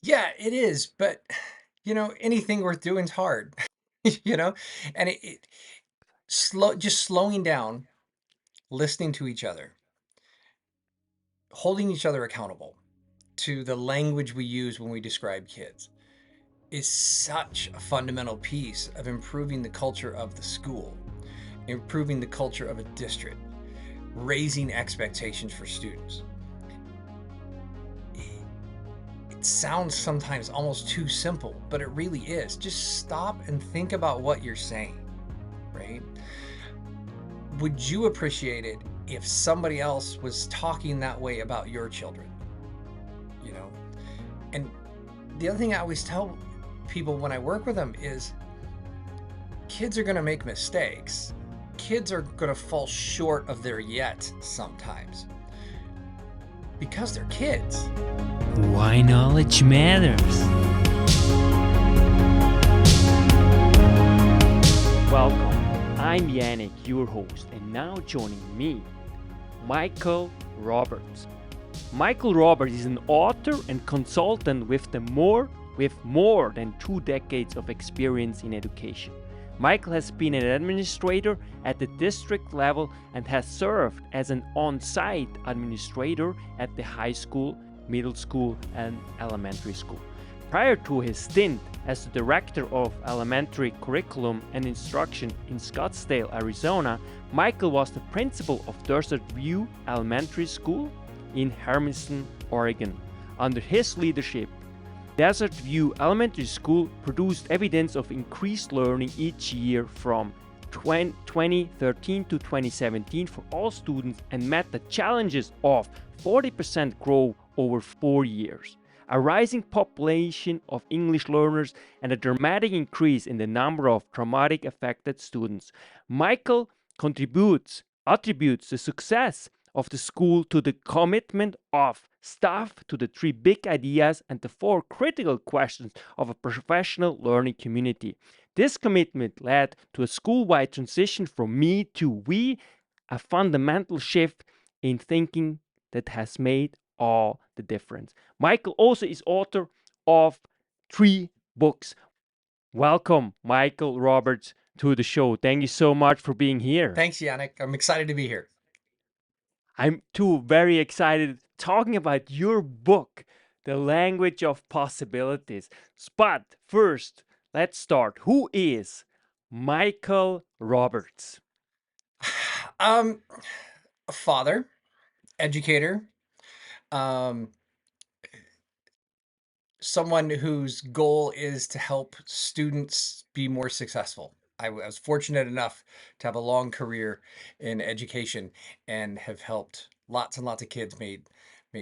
Yeah, it is, but, anything worth doing is hard, you know? And it just slowing down, listening to each other, holding each other accountable to the language we use when we describe kids is such a fundamental piece of improving the culture of the school, improving the culture of a district, raising expectations for students. It sounds sometimes almost too simple, but it really is. Just stop and think about what you're saying, right? Would you appreciate it if somebody else was talking that way about your children? You know? And the other thing I always tell people when I work with them is kids are going to make mistakes. Kids are going to fall short of their yet sometimes because they're kids. Why knowledge matters. Welcome, I'm Yannick, your host, and now joining me, Michael Roberts. Michael Roberts is an author and consultant with more than 2 decades of experience in education. Michael has been an administrator at the district level and has served as an on-site administrator at the high school, middle school, and elementary school. Prior to his stint as the director of elementary curriculum and instruction in Scottsdale, Arizona, Michael was the principal of Desert View Elementary School in Hermiston, Oregon. Under his leadership, Desert View Elementary School produced evidence of increased learning each year from 2013 to 2017 for all students and met the challenges of 40% growth over 4 years, a rising population of English learners, and a dramatic increase in the number of traumatic affected students. Michael attributes the success of the school to the commitment of staff to the 3 big ideas and the 4 critical questions of a professional learning community. This commitment led to a school-wide transition from me to we, a fundamental shift in thinking that has made all the difference. Michael also is author of 3 books. Welcome, Michael Roberts, to the show. Thank you so much for being here. Thanks, Yannick. I'm excited to be here. I'm too very excited talking about your book, The Language of Possibilities. But first, let's start. Who is Michael Roberts? Um, a father, educator, um, someone whose goal is to help students be more successful. I was fortunate enough to have a long career in education and have helped lots and lots of kids, made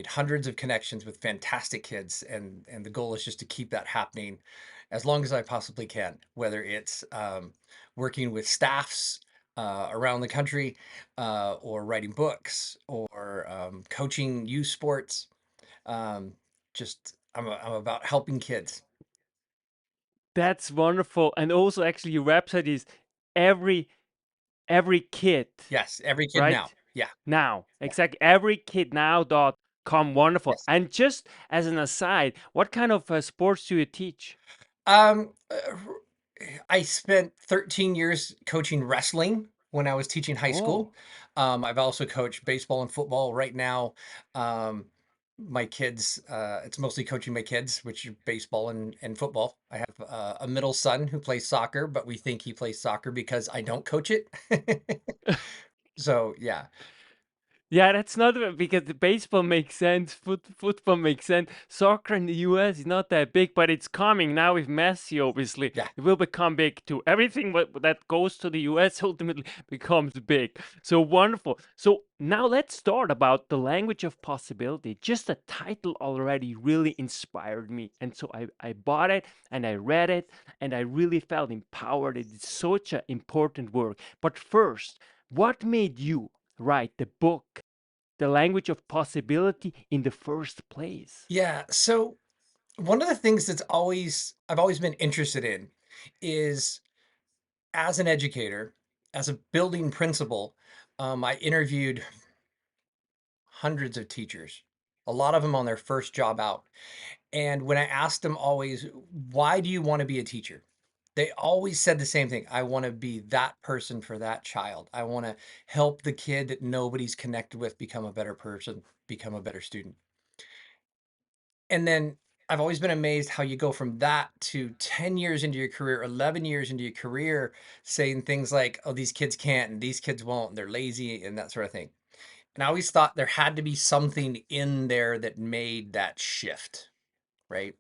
hundreds of connections with fantastic kids, and the goal is just to keep that happening as long as I possibly can, whether it's working with staffs around the country, or writing books, or coaching youth sports. Um, just I'm about helping kids. That's wonderful. And also actually your website is every every kid, Yes, every kid now. right? Yeah, Now. yeah, Exactly. Everykidnow.com. Wonderful. yes. And just as an aside, what kind of sports do you teach? Um, I spent 13 years coaching wrestling when I was teaching high Oh, school. I've also coached baseball and football. Right now, um, my kids, it's mostly coaching my kids, which are baseball and football. I have a middle son who plays soccer, but we think he plays soccer because I don't coach it. So yeah, yeah, that's not because the baseball makes sense, football makes sense. Soccer in the US is not that big, but it's coming now with Messi, obviously. yeah. It will become big too. Everything that goes to the US ultimately becomes big. So wonderful. So now let's start about the language of possibility. Just the title already really inspired me. And so I bought it and I read it and I really felt empowered. It's such an important work. But first, what made you write the book, The Language of Possibility, in the first place? Yeah. So one of the things I've always been interested in is, as an educator, as a building principal, I interviewed hundreds of teachers, a lot of them on their first job out. And when I asked them always, why do you want to be a teacher? They always said the same thing. I want to be that person for that child. I want to help the kid that nobody's connected with become a better person, become a better student. And then I've always been amazed how you go from that to 10 years into your career, 11 years into your career, saying things like, oh, these kids can't and these kids won't, and they're lazy and that sort of thing. And I always thought there had to be something in there that made that shift, right?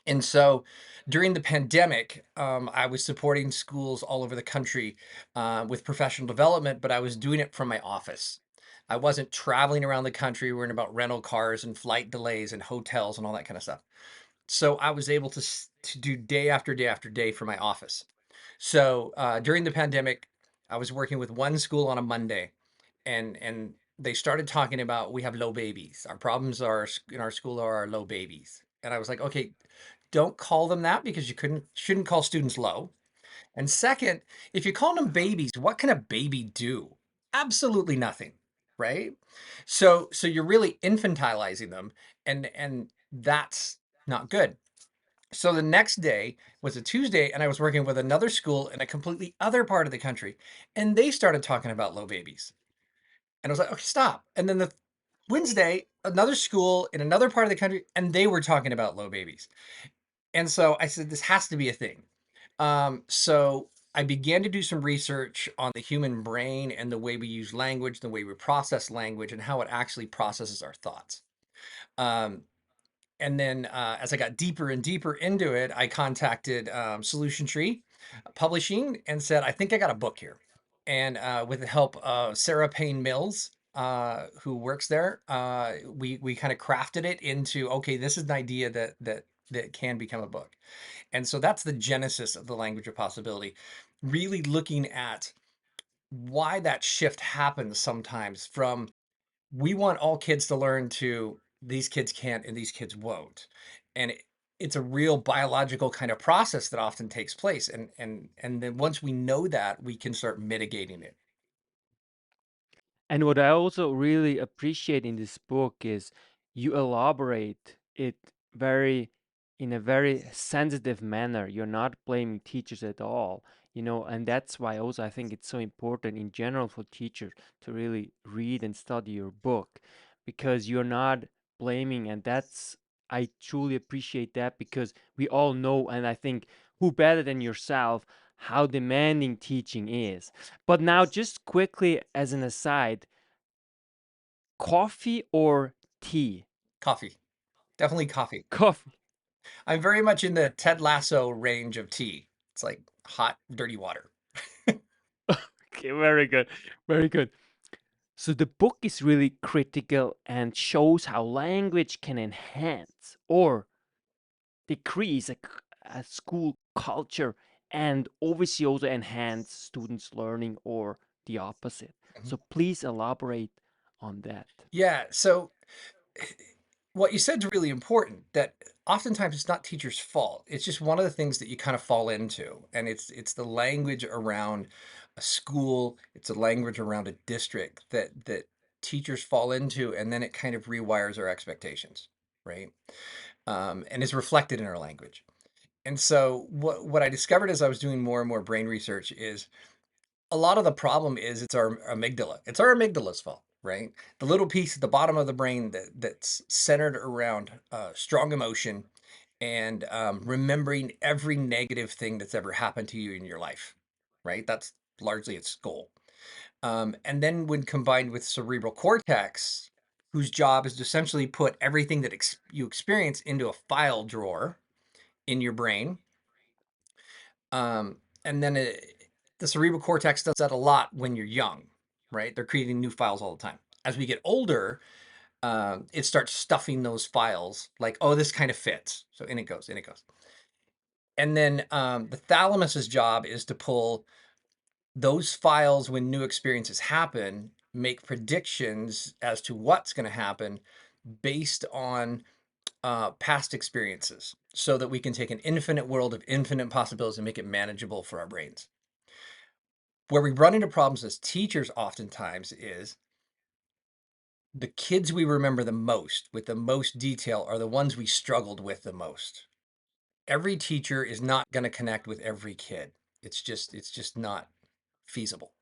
And so during the pandemic, I was supporting schools all over the country with professional development, but I was doing it from my office. I wasn't traveling around the country worrying about rental cars and flight delays and hotels and all that kind of stuff. So I was able to do day after day after day from my office. So during the pandemic, I was working with one school on a Monday, and they started talking about we have low babies. Our problems are in our school are our low babies. And I was like, okay, don't call them that because you couldn't shouldn't call students low. And second, if you call them babies, what can a baby do? Absolutely nothing, right? So you're really infantilizing them, and that's not good. So the next day was a Tuesday, and I was working with another school in a completely other part of the country, and they started talking about low babies. And I was like, okay, stop. And then the Wednesday, another school in another part of the country, and they were talking about low babies. And so I said, this has to be a thing. So I began to do some research on the human brain and the way we use language, the way we process language, and how it actually processes our thoughts. Um, and then as I got deeper and deeper into it, I contacted Solution Tree Publishing and said, I think I got a book here. And with the help of Sarah Payne Mills, who works there, we kind of crafted it into, okay, this is an idea that can become a book. And so that's the genesis of the language of possibility, really looking at why that shift happens sometimes from we want all kids to learn to these kids can't and these kids won't. And it's a real biological kind of process that often takes place. And then once we know that, we can start mitigating it. And what I also really appreciate in this book is you elaborate it very in a very sensitive manner. You're not blaming teachers at all, and that's why also I think it's so important in general for teachers to really read and study your book because you're not blaming, and that's I truly appreciate that because we all know, and I think who better than yourself, how demanding teaching is. But now, just quickly as an aside, coffee or tea? Coffee, definitely coffee. Coffee. I'm very much in the Ted Lasso range of tea. It's like hot, dirty water. Okay, very good. Very good. So the book is really critical and shows how language can enhance or decrease a school culture and obviously also enhance students' learning or the opposite. Mhm. So please elaborate on that. Yeah. So what you said is really important that oftentimes it's not teachers' fault. It's just one of the things that you kind of fall into. And it's the language around a school, it's a language around a district that teachers fall into, and then it kind of rewires our expectations, right? And is reflected in our language. And so what I discovered as I was doing more and more brain research is a lot of the problem is it's our amygdala. It's our amygdala's fault, right? The little piece at the bottom of the brain that's centered around strong emotion and remembering every negative thing that's ever happened to you in your life, right? That's largely its goal. And then when combined with cerebral cortex, whose job is to essentially put everything that you experience into a file drawer in your brain, and then the cerebral cortex does that a lot when you're young, right? They're creating new files all the time. As we get older, it starts stuffing those files like, oh, this kind of fits. So in it goes, in it goes. And then the thalamus's job is to pull those files when new experiences happen, make predictions as to what's going to happen based on past experiences so that we can take an infinite world of infinite possibilities and make it manageable for our brains. Where we run into problems as teachers oftentimes is The kids we remember the most with the most detail are the ones we struggled with the most. Every teacher is not going to connect with every kid. It's just not feasible.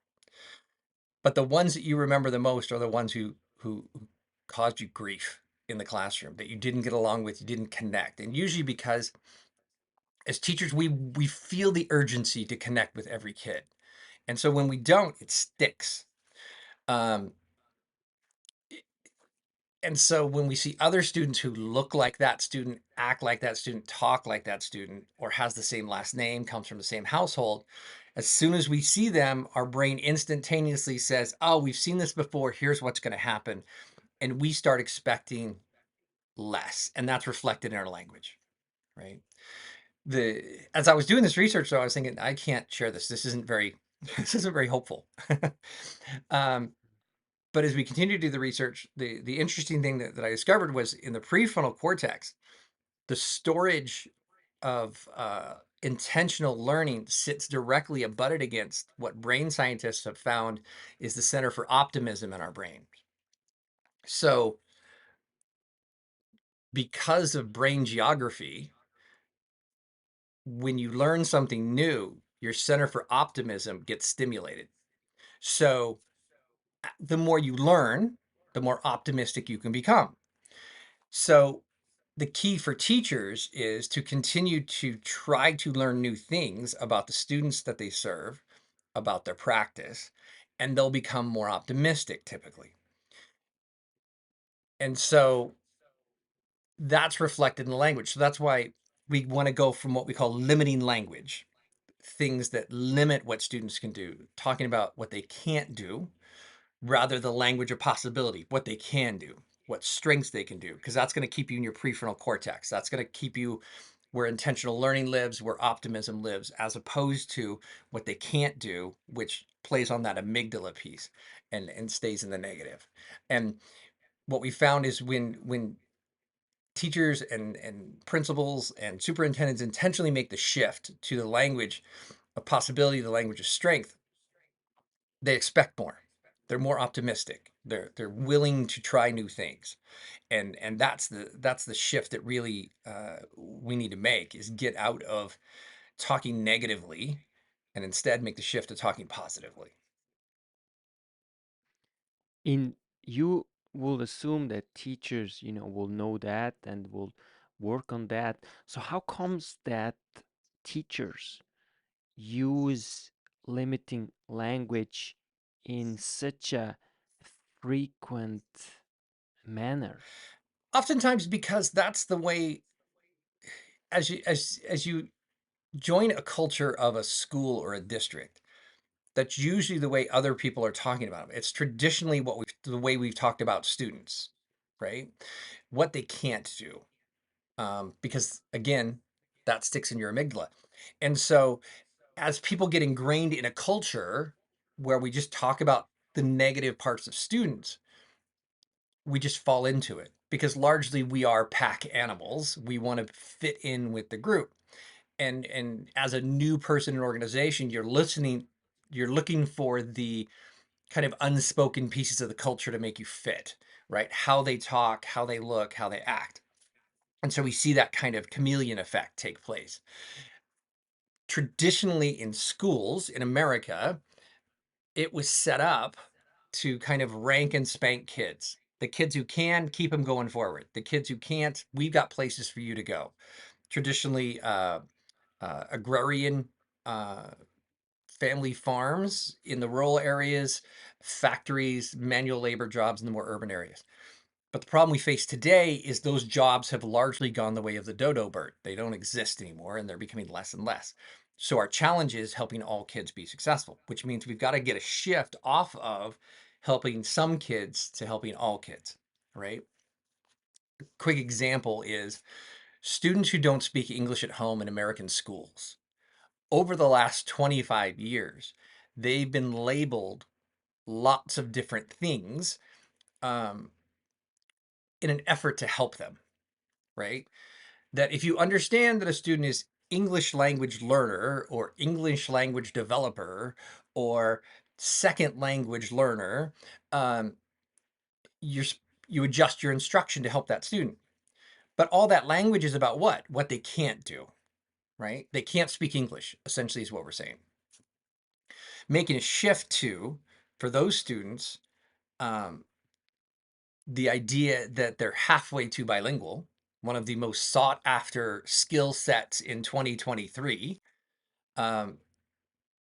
But the ones that you remember the most are the ones who caused you grief in the classroom, that you didn't get along with, you didn't connect. And usually because as teachers, we feel the urgency to connect with every kid. And so when we don't, it sticks. Um, and so when we see other students who look like that student, act like that student, talk like that student, or has the same last name, comes from the same household, as soon as we see them, our brain instantaneously says, oh, we've seen this before. Here's what's going to happen. And we start expecting less. And that's reflected in our language, right? As I was doing this research, though, I was thinking, I can't share this. This isn't very, this isn't very hopeful. um, but as we continue to do the research, the interesting thing that I discovered was in the prefrontal cortex, the storage of intentional learning sits directly abutted against what brain scientists have found is the center for optimism in our brain. So, because of brain geography, when you learn something new, your center for optimism gets stimulated. So, the more you learn, the more optimistic you can become. So, the key for teachers is to continue to try to learn new things about the students that they serve, about their practice, and they'll become more optimistic typically. And so that's reflected in the language. So that's why we want to go from what we call limiting language, things that limit what students can do, talking about what they can't do, rather the language of possibility, what they can do, what strengths they can do, because that's going to keep you in your prefrontal cortex. That's going to keep you where intentional learning lives, where optimism lives, as opposed to what they can't do, which plays on that amygdala piece and stays in the negative. And what we found is when teachers and principals and superintendents intentionally make the shift to the language of possibility, the language of strength, they expect more. They're more optimistic. They're willing to try new things, and that's the shift that really we need to make is get out of talking negatively, and instead make the shift to talking positively. In you will assume that teachers, will know that and will work on that. So how comes that teachers use limiting language in such a frequent manner? Oftentimes, because that's the way as you join a culture of a school or a district, that's usually the way other people are talking about them. It's traditionally the way we've talked about students, right? What they can't do, because again, that sticks in your amygdala. And so, as people get ingrained in a culture where we just talk about the negative parts of students, we just fall into it because largely we are pack animals. We want to fit in with the group. And as a new person in an organization, you're looking for the kind of unspoken pieces of the culture to make you fit, right? How they talk, how they look, how they act. And so we see that kind of chameleon effect take place. Traditionally in schools in America, it was set up to kind of rank and spank kids. The kids who can, keep them going forward. The kids who can't, we've got places for you to go. Traditionally, agrarian uh, family farms in the rural areas, factories, manual labor jobs in the more urban areas. But the problem we face today is those jobs have largely gone the way of the dodo bird. They don't exist anymore and they're becoming less and less. So our challenge is helping all kids be successful, which means we've got to get a shift off of helping some kids to helping all kids, right? Quick example is students who don't speak English at home in American schools. Over the last 25 years, they've been labeled lots of different things um, in an effort to help them, right? That if you understand that a student is English language learner or English language developer or second language learner, um, you're, you adjust your instruction to help that student. But all that language is about what? What they can't do, right? They can't speak English, essentially, is what we're saying. Making a shift to, for those students, um, the idea that they're halfway to bilingual, one of the most sought after skill sets in 2023. Um,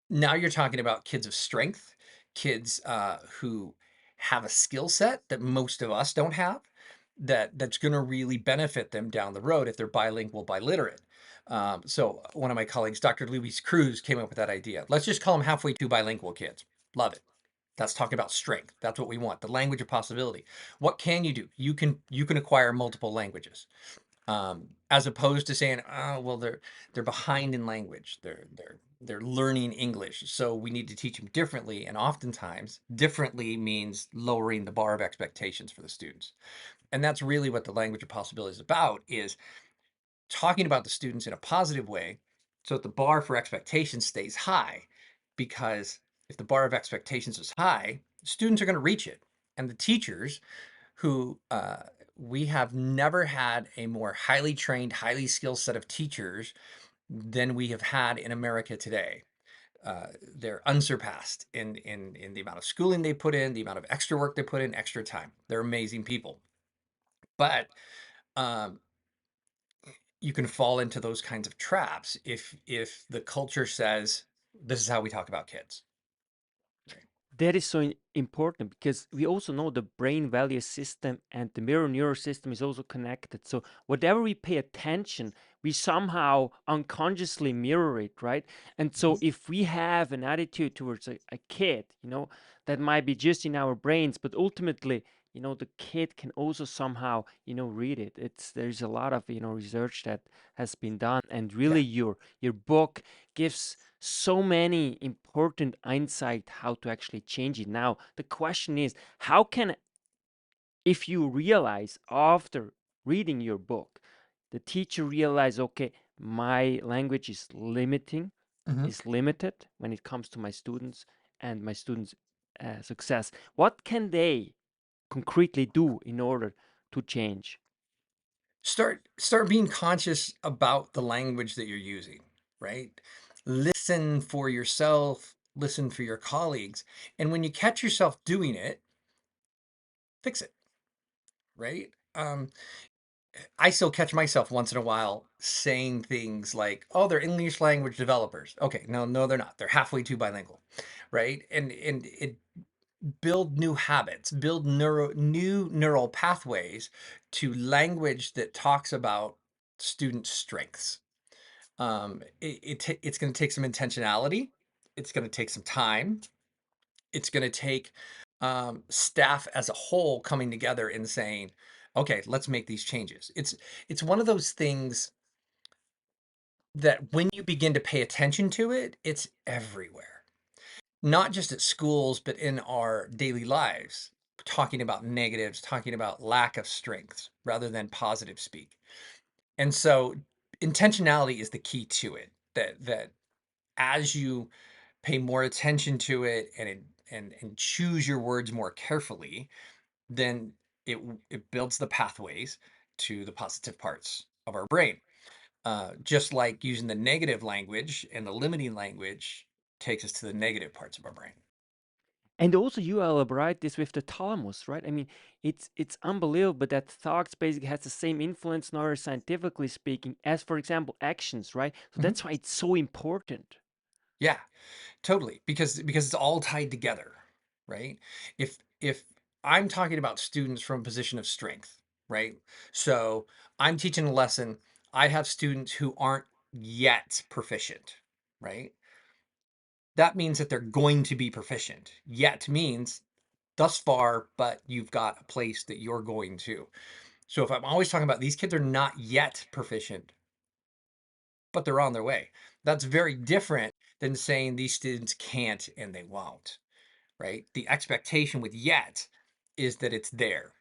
Now you're talking about kids of strength, kids who have a skill set that most of us don't have, that's going to really benefit them down the road if they're bilingual, biliterate. So one of my colleagues, Dr. Luis Cruz, came up with that idea. Let's just call them halfway to bilingual kids. Love it. That's talking about strength. That's what we want. The language of possibility. What can you do? You can acquire multiple languages, as opposed to saying, oh, well, they're behind in language. They're learning English, so we need to teach them differently. And oftentimes, differently means lowering the bar of expectations for the students. And that's really what the language of possibility is about: is talking about the students in a positive way, so that the bar for expectations stays high. Because if the bar of expectations is high, students are going to reach it, and the teachers who we have never had a more highly trained, highly skilled set of teachers than we have had in America today. They're unsurpassed in the amount of schooling they put in, the amount of extra work they put in, extra time. They're amazing people, but um, you can fall into those kinds of traps if the culture says this is how we talk about kids. Right. That is so important because we also know the brain value system and the mirror neural system is also connected. So whatever we pay attention, we somehow unconsciously mirror it, right? And so Mhm. if we have an attitude towards a kid, that might be just in our brains, but ultimately, the kid can also somehow, read it. There's a lot of, research that has been done, and Yeah. really your book gives so many important insight how to actually change it. Now the question is, how can, if you realize after reading your book, the teacher realize, okay, my language Mhm. is limited when it comes to my students and my students success, what can they concretely do in order to change? Start being conscious about the language that you're using, right? Listen for yourself, listen for your colleagues, and when you catch yourself doing it, fix it, right? I still catch myself once in a while saying things like, "Oh, they're English language developers." Okay, no, no, they're not. They're halfway to bilingual, right? And it build new habits, build new neural pathways to language that talks about student strengths. It's going to take some intentionality. It's going to take some time. It's going to take staff as a whole coming together and saying, "Okay, let's make these changes." It's one of those things that when you begin to pay attention to it, it's everywhere. Not just at schools, but in our daily lives. Talking about negatives, talking about lack of strengths rather than positive speak. And so intentionality is the key to it. That as you pay more attention to it and choose your words more carefully, then it builds the pathways to the positive parts of our brain. Just like using the negative language and the limiting language takes us to the negative parts of our brain. And also you elaborate this with the thalamus, right? I mean, it's unbelievable that thoughts basically has the same influence neuroscientifically speaking as, for example, actions, right? So Mhm. that's why it's so important. Yeah, totally. Because it's all tied together, right? If I'm talking about students from a position of strength, right? So I'm teaching a lesson. I have students who aren't yet proficient, right? That means that they're going to be proficient. Yet means thus far, but you've got a place that you're going to. So if I'm always talking about these kids are not yet proficient, but they're on their way, that's very different than saying these students can't and they won't, right? The expectation with yet is that it's there.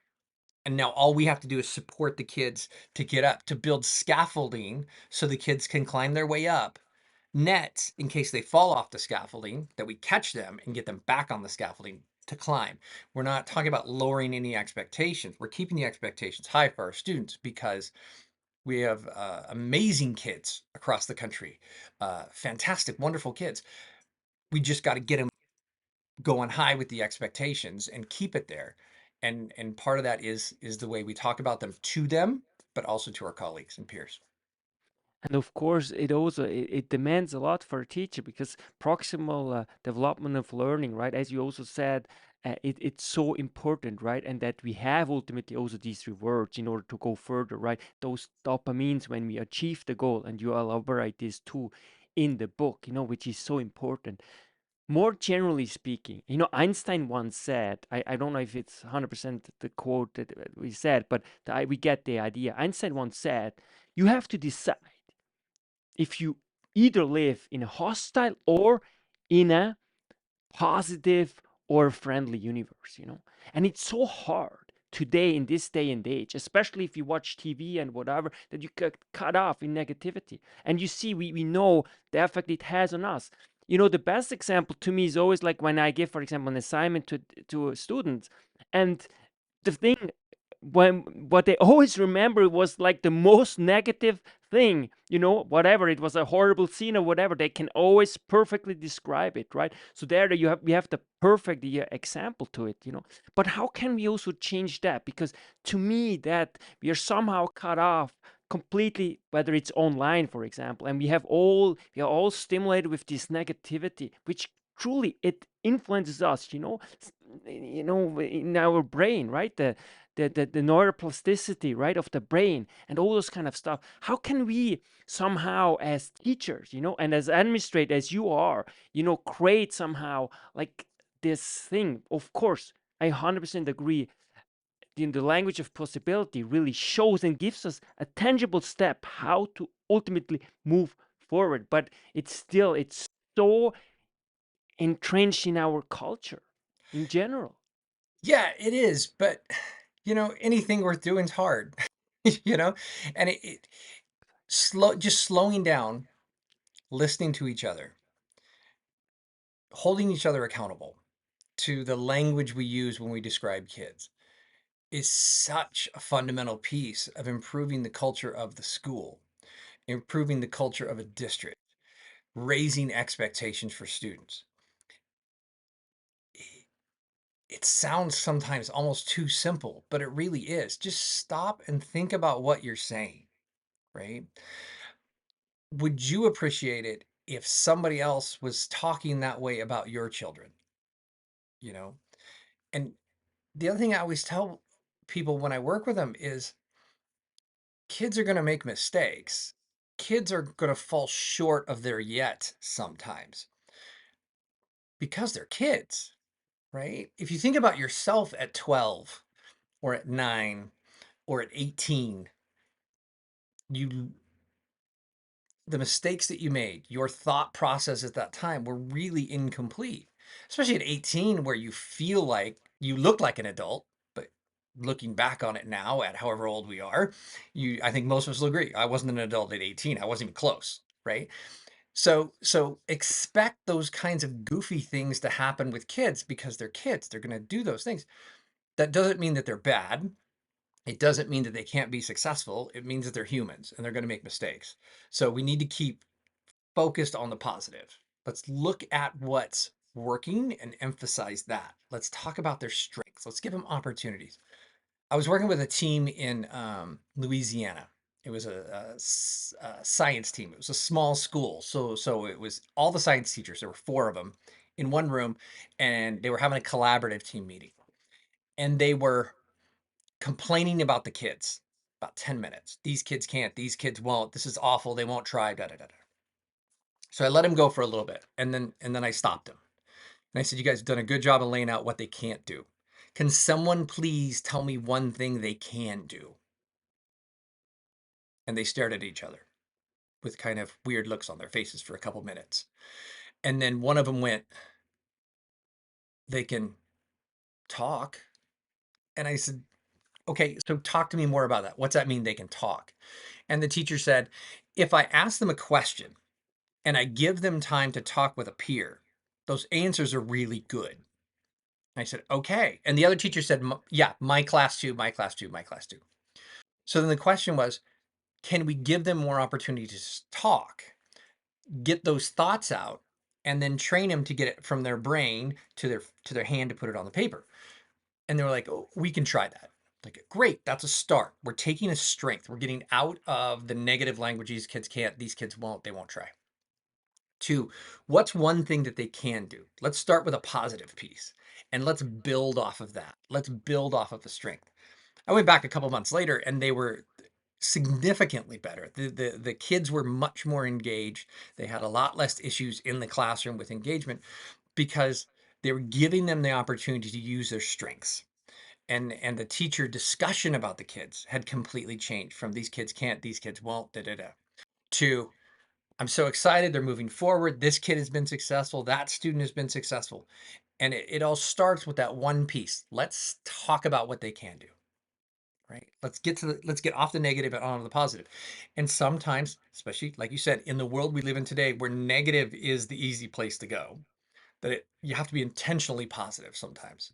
And now all we have to do is support the kids to get up, to build scaffolding so the kids can climb their way up. Nets in case they fall off the scaffolding, that we catch them and get them back on the scaffolding to climb. We're not talking about lowering any expectations. We're keeping the expectations high for our students because we have amazing kids across the country, fantastic, wonderful kids. We just got to get them going high with the expectations and keep it there. And part of that is the way we talk about them to them, but also to our colleagues and peers. And of course, it demands a lot for a teacher because proximal development of learning, right? As you also said, it's so important, right? And that we have ultimately also these rewards in order to go further, right? Those dopamines when we achieve the goal, and you elaborate this too in the book, which is so important. More generally speaking, Einstein once said, I don't know if it's 100% the quote that we said, but we get the idea. Einstein once said, you have to decide if you either live in a hostile or in a positive or friendly universe. And it's so hard today in this day and age, especially if you watch TV and whatever, that you get cut off in negativity. And you see, we know the effect it has on us. The best example to me is always like when I give, for example, an assignment to students, and the thing when what they always remember was like the most negative thing, whatever it was, a horrible scene or whatever, they can always perfectly describe it, right? So there we have the perfect example to it. But how can we also change that? Because to me, that we are somehow cut off completely, whether it's online, for example, and we are all stimulated with this negativity, which truly it influences us, in our brain, right? The neuroplasticity, right, of the brain and all those kind of stuff. How can we somehow, as teachers, and as administrators, as you are, create somehow like this thing? Of course, I 100% agree. In the language of possibility really shows and gives us a tangible step how to ultimately move forward, but it's so entrenched in our culture in general. Yeah, it is, but anything worth doing is hard, you know, and just slowing down, listening to each other, holding each other accountable to the language we use when we describe kids is such a fundamental piece of improving the culture of the school, improving the culture of a district, raising expectations for students. It sounds sometimes almost too simple, but it really is. Just stop and think about what you're saying, right? Would you appreciate it if somebody else was talking that way about your children? You know? And the other thing I always tell people when I work with them is kids are going to make mistakes. Kids are going to fall short of their yet sometimes because they're kids, right? If you think about yourself at 12 or at 9 or at 18, you the mistakes that you made, your thought process at that time were really incomplete. Especially at 18 where you feel like you look like an adult, but looking back on it now at however old we are, I think most of us will agree. I wasn't an adult at 18. I wasn't even close, right? So expect those kinds of goofy things to happen with kids because they're kids. They're going to do those things. That doesn't mean that they're bad. It doesn't mean that they can't be successful. It means that they're humans and they're going to make mistakes. So we need to keep focused on the positive. Let's look at what's working and emphasize that. Let's talk about their strengths. Let's give them opportunities. I was working with a team in Louisiana. It was a science team. It was a small school, so it was all the science teachers. There were four of them in one room, and they were having a collaborative team meeting. And they were complaining about the kids about 10 minutes. These kids can't. These kids won't. This is awful. They won't try. Da da da da. So I let him go for a little bit, and then I stopped him. And I said, "You guys have done a good job of laying out what they can't do. Can someone please tell me one thing they can do?" And they stared at each other with kind of weird looks on their faces for a couple minutes. And then one of them went, "They can talk." And I said, "Okay, so talk to me more about that. What's that mean they can talk?" And the teacher said, "If I ask them a question and I give them time to talk with a peer, those answers are really good. I said, okay. And the other teacher said, yeah, my class too, my class too, my class too. So then the question was, can we give them more opportunity to talk, get those thoughts out, and then train them to get it from their brain to their hand to put it on the paper? And they were like, oh, we can try that. Like, great, that's a start. We're taking a strength. We're getting out of the negative language. These kids can't, these kids won't, they won't try. Two, what's one thing that they can do? Let's start with a positive piece and let's build off of that. Let's build off of the strength. I went back a couple months later and they were significantly better. The kids were much more engaged. They had a lot less issues in the classroom with engagement because they were giving them the opportunity to use their strengths. And the teacher discussion about the kids had completely changed from these kids can't, these kids won't, da da da, to I'm so excited they're moving forward. This kid has been successful. That student has been successful. And it all starts with that one piece. Let's talk about what they can do, right? Let's get off the negative and onto the positive. And sometimes, especially like you said, in the world we live in today, where negative is the easy place to go, you have to be intentionally positive sometimes.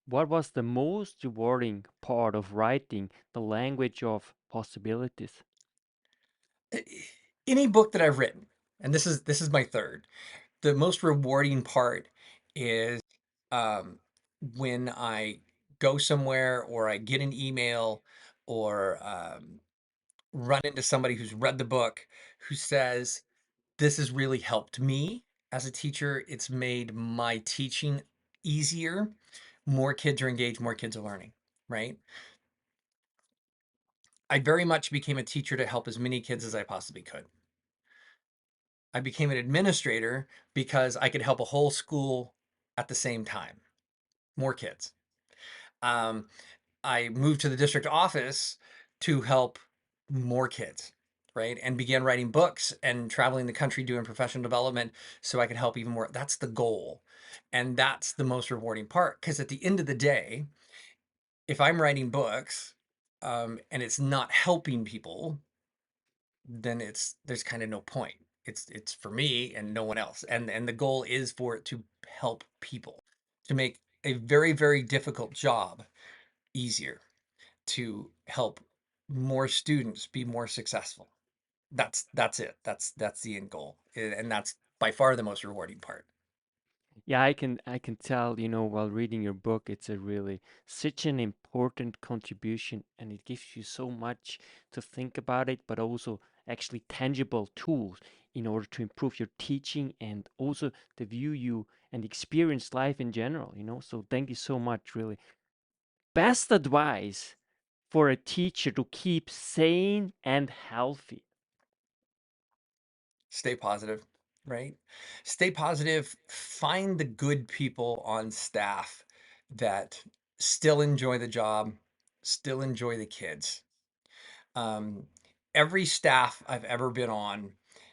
What was the most rewarding part of writing The Language of Possibilities? Any book that I've written, and this is my third, the most rewarding part is um, when I go somewhere or I get an email or run into somebody who's read the book who says, this has really helped me as a teacher. It's made my teaching easier. More kids are engaged, more kids are learning, right? I very much became a teacher to help as many kids as I possibly could. I became an administrator because I could help a whole school at the same time, more kids. Um, I moved to the district office to help more kids, right? And began writing books and traveling the country doing professional development so I could help even more. That's the goal. And that's the most rewarding part. Because at the end of the day, if I'm writing books and it's not helping people, then there's kind of no point. It's for me and no one else. And the goal is for it to help people, to make a very, very difficult job easier, to help more students be more successful. That's it. That's the end goal. And that's by far the most rewarding part. Yeah, I can tell, while reading your book, it's a really such an important contribution and it gives you so much to think about it, but also actually tangible tools in order to improve your teaching and also to view you and experience life in general. So thank you so much, really. Best advice for a teacher to keep sane and healthy. Stay positive, right? Stay positive. Find the good people on staff that still enjoy the job, still enjoy the kids. Um, every staff I've ever been on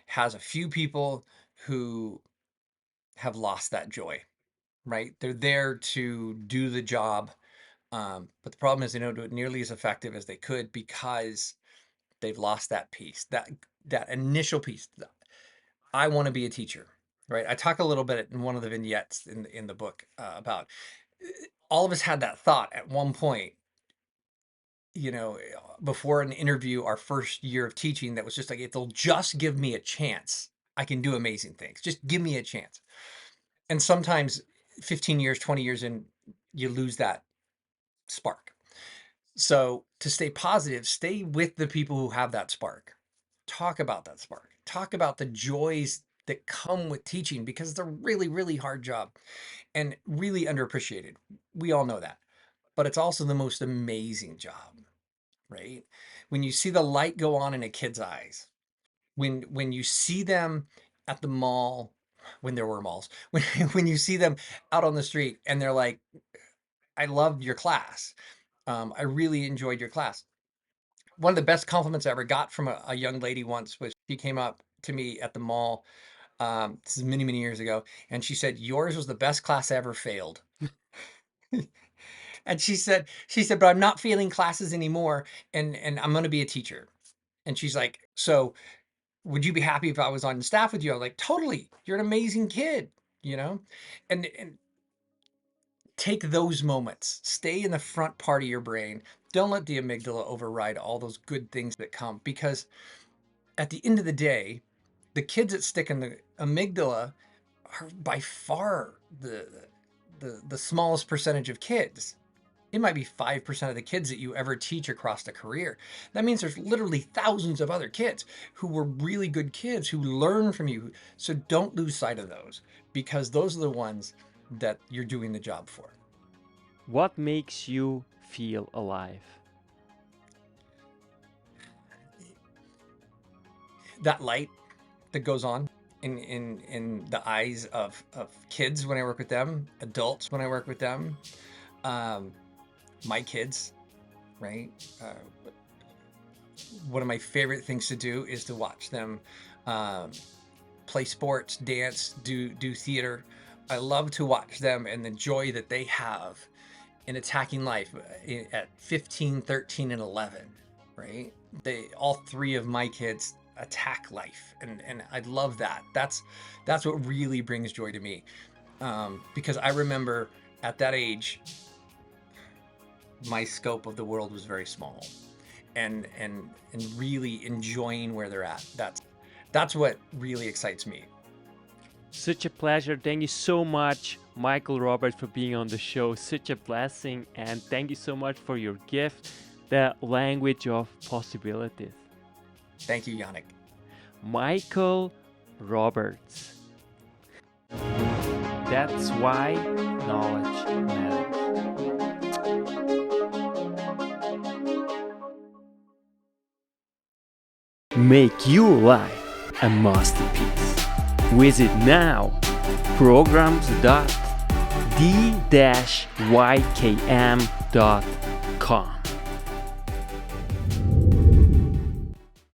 has a few people who have lost that joy, right? They're there to do the job. But the problem is they don't do it nearly as effective as they could because they've lost that piece, that initial piece. I want to be a teacher, right? I talk a little bit in one of the vignettes in the book about all of us had that thought at one point, before an interview, our first year of teaching, that was just like, if they'll just give me a chance, I can do amazing things. Just give me a chance. And sometimes 15 years, 20 years in, you lose that spark. So to stay positive, stay with the people who have that spark. Talk about that spark. Talk about the joys that come with teaching because it's a really, really hard job and really underappreciated. We all know that. But it's also the most amazing job, right? When you see the light go on in a kid's eyes, when you see them at the mall, when there were malls, when you see them out on the street and they're like, I loved your class. I really enjoyed your class. One of the best compliments I ever got from a young lady once was she came up to me at the mall. This is many, many years ago. And she said, yours was the best class I ever failed. And she said, but I'm not failing classes anymore. And I'm going to be a teacher. And she's like, so would you be happy if I was on staff with you? I'm like, totally. You're an amazing kid, you know? And take those moments, stay in the front part of your brain. Don't let the amygdala override all those good things that come, because at the end of the day, the kids that stick in the amygdala are by far the smallest percentage of kids. It might be 5% of the kids that you ever teach across the career. That means there's literally thousands of other kids who were really good kids who learn from you. So don't lose sight of those, because those are the ones that you're doing the job for. What makes you feel alive? That light that goes on in the eyes of kids when I work with them, adults when I work with them, my kids, right? One of my favorite things to do is to watch them play sports, dance, do theater. I love to watch them and the joy that they have in attacking life at 15, 13, and 11, right? All three of my kids attack life, and I love that. That's what really brings joy to me, because I remember at that age, my scope of the world was very small, and really enjoying where they're at. That's what really excites me. Such a pleasure. Thank you so much, Michael Roberts, for being on the show. Such a blessing, and thank you so much for your gift, the language of possibilities. Thank you, Yannick. Michael Roberts. That's why knowledge matters. Make your life a masterpiece. Visit now programs.d-ykm.com.